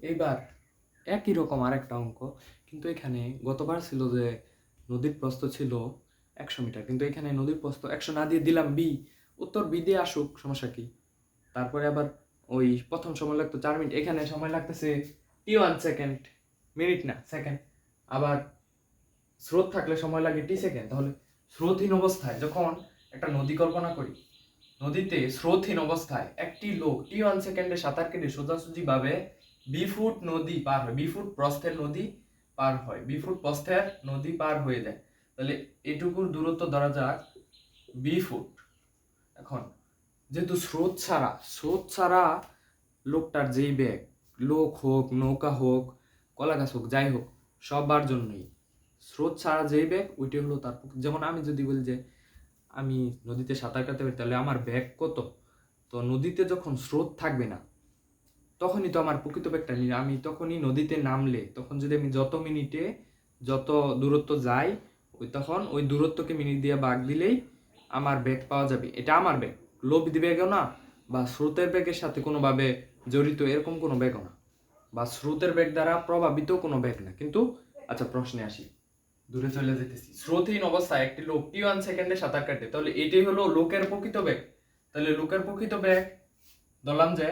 এইবার একই রকম আরেকটা অঙ্ক, কিন্তু এখানে গতবার ছিল যে নদীর প্রস্থ ছিল 100 মিটার, কিন্তু এখানে নদীর প্রস্থ 100 না দিয়ে দিলাম বি। উত্তর বি দিয়ে আসুক, সমস্যা কি? তারপরে আবার ওই প্রথম সময় লাগতো 4 মিনিট, এখানে সময় লাগতেছে t1 সেকেন্ড, মিনিট না সেকেন্ড। আবার স্রোত থাকলে সময় লাগে t সেকেন্ড। তাহলে স্রোতহীন অবস্থায় যখন একটা নদী কল্পনা করি, নদীতে স্রোতহীন অবস্থায় একটি লোক t1 সেকেন্ডে সাঁতার কেটে সোজাসুজি ভাবে বি ফুট নদী পার হয়, বি ফুট প্রস্থের নদী পার হয়, বি ফুট প্রস্থের নদী পার হয়ে যায়। তাহলে এটুকুর দূরত্ব ধরা যাক বি ফুট। এখন যেহেতু স্রোত ছাড়া লোকটার যেই ব্যাগ, লোক হোক, নৌকা হোক, কলা গাছ হোক, যাই হোক, সবার জন্যই স্রোত ছাড়া যেই ব্যাগ ওইটাই হলো তার পক্ষে। যেমন আমি যদি বলি যে আমি নদীতে সাঁতার কাটতে পারি, তাহলে আমার ব্যাগ কত? তো নদীতে যখন স্রোত থাকবে না, তখনই তো আমার প্রকৃত ব্যাগটা নিয়ে আমি তখনই নদীতে নামলে, তখন যদি আমি যত মিনিটে যত দূরত্ব যাই, তখন ওই দূরত্বকে মিনিট দিয়ে ভাগ দিলেই আমার ব্যাগ পাওয়া যাবে। এটা আমার ব্যাগ, লোভ ব্যাগও না, বা স্রোতের ব্যাগের সাথে কোনোভাবে জড়িত এরকম কোনো ব্যাগও না, বা স্রোতের ব্যাগ দ্বারা প্রভাবিত কোনো ব্যাগ না। কিন্তু আচ্ছা, প্রশ্নে আসি, দূরে চলে যেতেছি। স্রোতহীন অবস্থায় একটি লোক t1 সেকেন্ডে সাঁতার কাটে, তাহলে এটাই হলো লোকের প্রকৃত ব্যাগ। তাহলে লোকের প্রকৃত ব্যাগ ধরলাম যে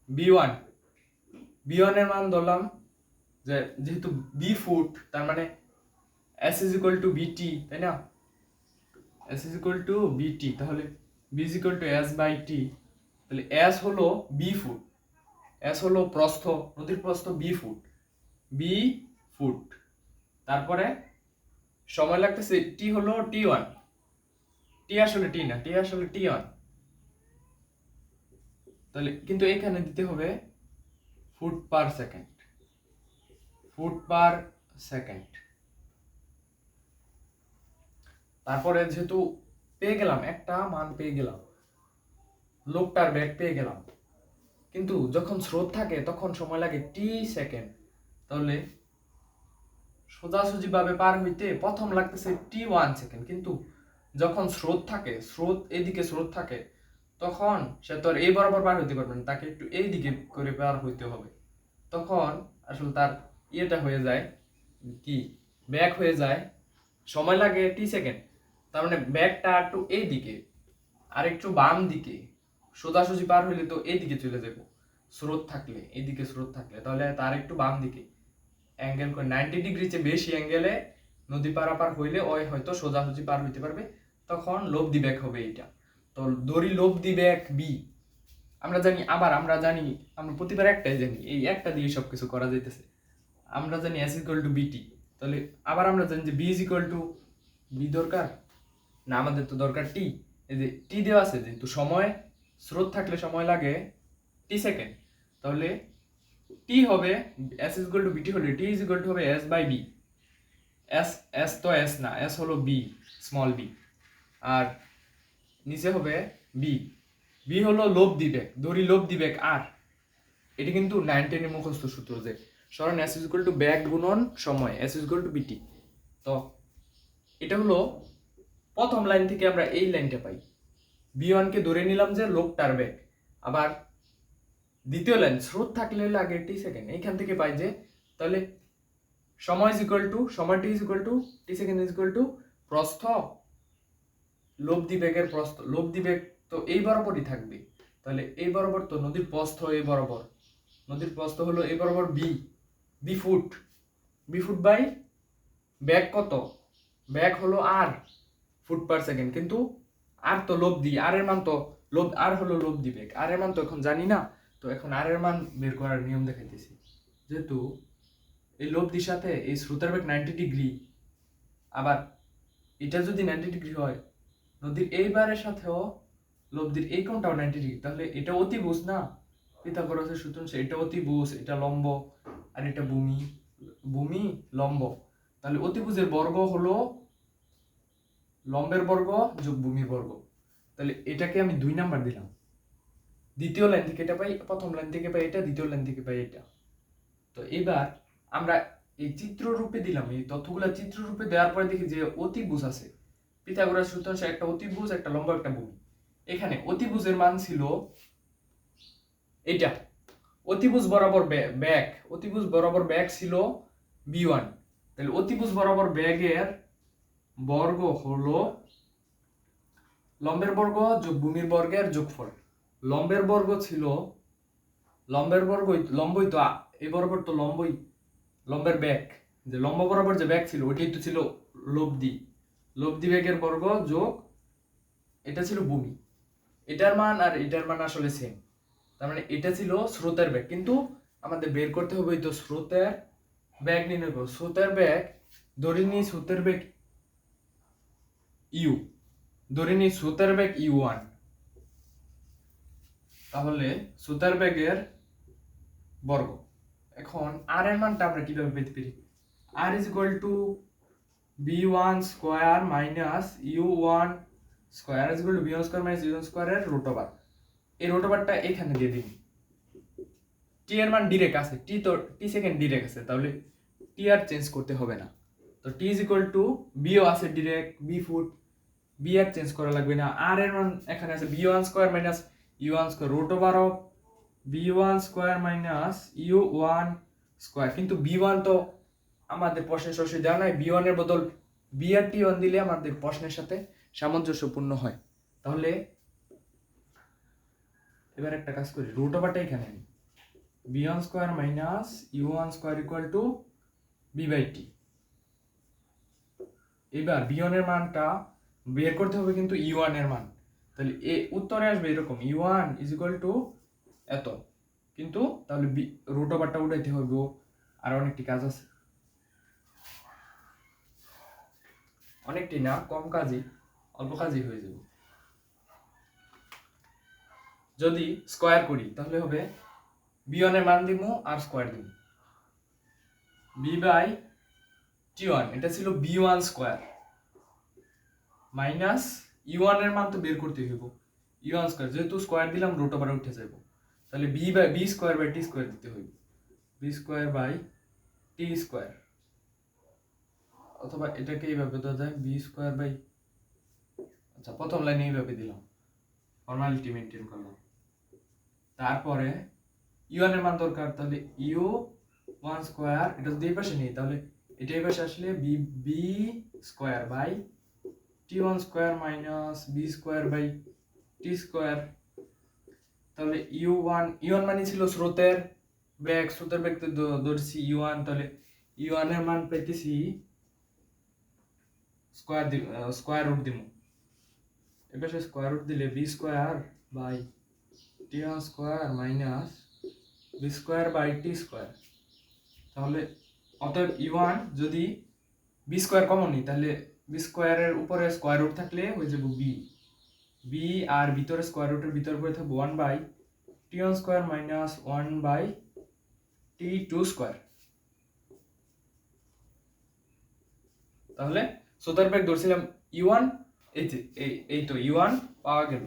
b1, এর মান ধরলাম যে যেহেতু বি ফুট, তার মানে s ইজ ইকুয়াল টু বিটি, তাই না? s is equal two B T, তাহলে b is equal to s by T. তাহলে s হলো বি ফুট, s হলো প্রস্থ, নদীর প্রস্থ বি ফুট। তারপরে সময় লাগতেছে টি হলো t1, টি আসলে টি না, টি আসলে t1। তাহলে কিন্তু এখানে দিতে হবে foot per second, foot per second. তারপরে যেহেতু পেয়ে গেলাম, একটা মান পেয়ে গেলাম, লোকটার ব্যাগ পেয়ে গেলাম, কিন্তু যখন স্রোত থাকে তখন সময় লাগে t সেকেন্ড। তাহলে সোজাসুজি ভাবে পার হইতে প্রথম লাগতেছে t1 সেকেন্ড, কিন্তু যখন স্রোত থাকে, এদিকে স্রোত থাকে, তখন সে তো আর এই বরাবর পার হইতে পারবে না, তাকে একটু এই দিকে করে পার হইতে হবে। তখন আসলে তার ইয়েটা হয়ে যায় কি, ব্যাক হয়ে যায়, সময় লাগে t সেকেন্ড। তার মানে ব্যাকটা একটু এই দিকে আর একটু বাম দিকে, সোজাসুজি পার হইলে তো এই দিকে চলে যাবো, স্রোত থাকলে এইদিকে স্রোত থাকলে, তাহলে তার একটু বাম দিকে অ্যাঙ্গেল করে 90 ডিগ্রি চেয়ে বেশি অ্যাঙ্গেলে নদী পারাপার হইলে ওই হয়তো সোজাসুজি পার হইতে পারবে, তখন লব্ধি ব্যাক হবে এইটা। তো দড়ি লব্ধি ব্যাক বি আমরা জানি। আবার আমরা জানি, আমরা প্রতিবার একটাই জানি, এই একটা দিয়ে সবকিছু করা যাইতেছে। আমরা জানি s ইকুয়াল টু বিটি, তাহলে আবার আমরা জানি যে b is equal to B দরকার না, আমাদের তো দরকার টি। এই যে টি দেওয়া আছে, যেহেতু সময় স্রোত থাকলে সময় লাগে t সেকেন্ড, তাহলে টি হবে s ইজ ইকুয়াল টু বিটি হলে টি ইজ ইকুয়াল টু হবে s বাই বি। এস তো এস না, এস হলো বি, স্মল বি, আর নিচে হবে বি। বি হলো লোভ দিবেক, দড়ি লোভ দিবেক আর। এটা কিন্তু 9-10 মুখস্থ সূত্র যে সরণ S is equal to back গুণন সময়, এস ইজ ইকুয়াল টু বিটি। তো এটা হলো প্রথম লাইন থেকে আমরা এই লাইনটা পাই, বি1কে ধরে নিলাম যে লোকটার ব্যাক। আবার দ্বিতীয় লাইন স্রোত থাকলে লাগে t সেকেন্ড, এইখান থেকে পাই যে তাহলে সময় ইজ ইকুয়াল টু, সময় T is equal to t second is equal to প্রস্থ লব্ধি বেগের প্রস্থ, লব্ধি বেগ তো এই বরাবরই থাকবে। তাহলে এই বরাবর তো নদীর প্রস্থ এই বরাবর, নদীর প্রস্থ হলো এই বরাবর বি ফুট বাই ব্যাগ কত, ব্যাগ হলো আর ফুট পার সেকেন্ড, কিন্তু আর তো লব্ধি, আর এর মান তো আর হলো লব্ধি বেগ, আর এর মান তো এখন জানি না। তো এখন আর এর মান বের করার নিয়ম দেখাইতেছি। যেহেতু এই লব্ধির সাথে এই স্রোতের বেগ 90 ডিগ্রি, আবার এটা যদি 90 ডিগ্রি হয়, নদীর এই বারের সাথেও লব্ধির এই কোণটাও 90 ডিগ্রি, তাহলে এটা অতিভুজ না? পিথাগোরাসের সূত্র অনুসারে এটা অতিভুজ, এটা লম্ব, আর এটা ভূমি লম্ব। তাহলে অতিভুজের বর্গ হলো লম্বের বর্গ যোগ ভূমির বর্গ। তাহলে এটাকে আমি 2 নাম্বার দিলাম। দ্বিতীয় লাইন থেকে এটা পাই, প্রথম লাইন থেকে পাই এটা, দ্বিতীয় লাইন থেকে পাই এটা। তো এবার আমরা এই চিত্র রূপে দিলাম, এই তথ্যগুলা চিত্র রূপে দেওয়ার পরে দেখি যে অতিভুজ আছে। পিথাগোরাস সূত্র অনুসারে একটা অতিভুজ, একটা লম্ব, একটা ভূমি। এখানে অতিভুজের মান ছিল এইটা অতিভুজ বরাবর ব্যাক, অতিভুজ বরাবর ব্যাক ছিল b1, তাহলে অতিভুজ বরাবর ব্যাগের বর্গ হলো লম্বের বর্গ যোগ ভূমির বর্গের যোগফল। লম্বের বর্গ ছিল লম্বই তো এই বরাবর তো লম্বই, লম্বের ব্যাগ, যে লম্ব বরাবর যে ব্যাগ ছিল ওইটাই তো ছিল লব্ধি ব্যাগের বর্গ যোগ এটা ছিল ভূমি। এটার মান আর এটার মান আসলে সেম, তার মানে এটা ছিল স্রোতের ব্যাগ, কিন্তু আমাদের বের করতে হবে তো স্রোতের ব্যাগ নির্ণয় করো। স্রোতের ব্যাগ ধরে নিই, স্রোতের ব্যাগ ইউ, ধরে নিই স্রোতের ব্যাগ u1, তাহলে স্রোতের ব্যাগের বর্গ। এখন আর এর মানটা আমরা কিভাবে পেতে পারি? r is equal to b1 square minus u1 square is equal to b1 square minus u1 স্কয়ারের রুট ওভার। এই রুট ওভারটা এখানে দিয়ে দিন। t এর মান ডাইরেক্ট আছে, t সেকেন্ড ডাইরেক্ট আছে, তাহলে t আর চেঞ্জ করতে হবে না। তো t is equal to b ও আছে ডাইরেক্ট, b ফুট, b আর চেঞ্জ করা লাগবে না। r এর মান এখানে আছে b1 square minus u1 square root over of b1 square minus u1 square. কিন্তু b1 তো আমাদের প্রশ্নের সরাসরি দেওয়া নাই, b1 এর বদল b আর t1 দিলে আমাদের প্রশ্নের সাথে সামঞ্জস্যপূর্ণ হয়। তাহলে এবার একটা কাজ করি, রুট ওভারটা এখানে নিই, b1 square minus u1 square equal to b by t। এবার b1 এর মানটা বের করতে হবে, কিন্তু u1 এর মান, তাহলে উত্তরে আসবে এরকম u1 ইজ ইকুয়াল টু এত, কিন্তু তাহলে রুট ওভারটা উঠাইতে হবে, আর অনেকটি কাজ আছে, অনেকটি না, কম কাজই, অল্প কাজই হয়ে যাবে। যদি স্কয়ার করি তাহলে হবে b1 এর মান দিব আর স্কয়ার দিব, b বাই t1, এটা ছিল b1 স্কয়ার মাইনাস u1 এর মান তো বের করতে হইব, u1 স্কয়ার, যেহেতু স্কয়ার দিলাম রুট ওভারে উঠে যাব, তাহলে b square by t square দিতে হইব, b square by t square, অথবা এটাকে এইভাবে দেওয়া যায় b স্কয়ার বাই, আচ্ছা প্রথম লাইনে এইভাবে দিলাম, ফর্মালিটি মেইনটেইন করলাম। তারপরে u1 এর মান দরকার, তাহলে u1 স্কয়ার, এটা যদি এই পাশে নেই তাহলে এটা এই পাশে আসলে b square by t1 square minus b square by t square. তাহলে u1 মানে ছিল স্রোতের বেগ তো ধরছি u1, তাহলে u1 এর মান পেতেছি স্কয়ার রুট দিব, এপাশে স্কয়ার রুট দিলে b square by t1 square minus b square by t square. তাহলে অতএব u1 যদি b স্কয়ার কমন নিই তাহলে b স্কয়ারের উপরে স্কয়ার রুট থাকলে হয়ে যাবে b আর ভিতরে স্কয়ার রুটের ভিতর পড়ে থাকবে 1 by t1 square minus 1 by t2 square. তাহলে সোতার ব্যাগ ধরছিলাম u1, এই তো u1 পাওয়া গেল।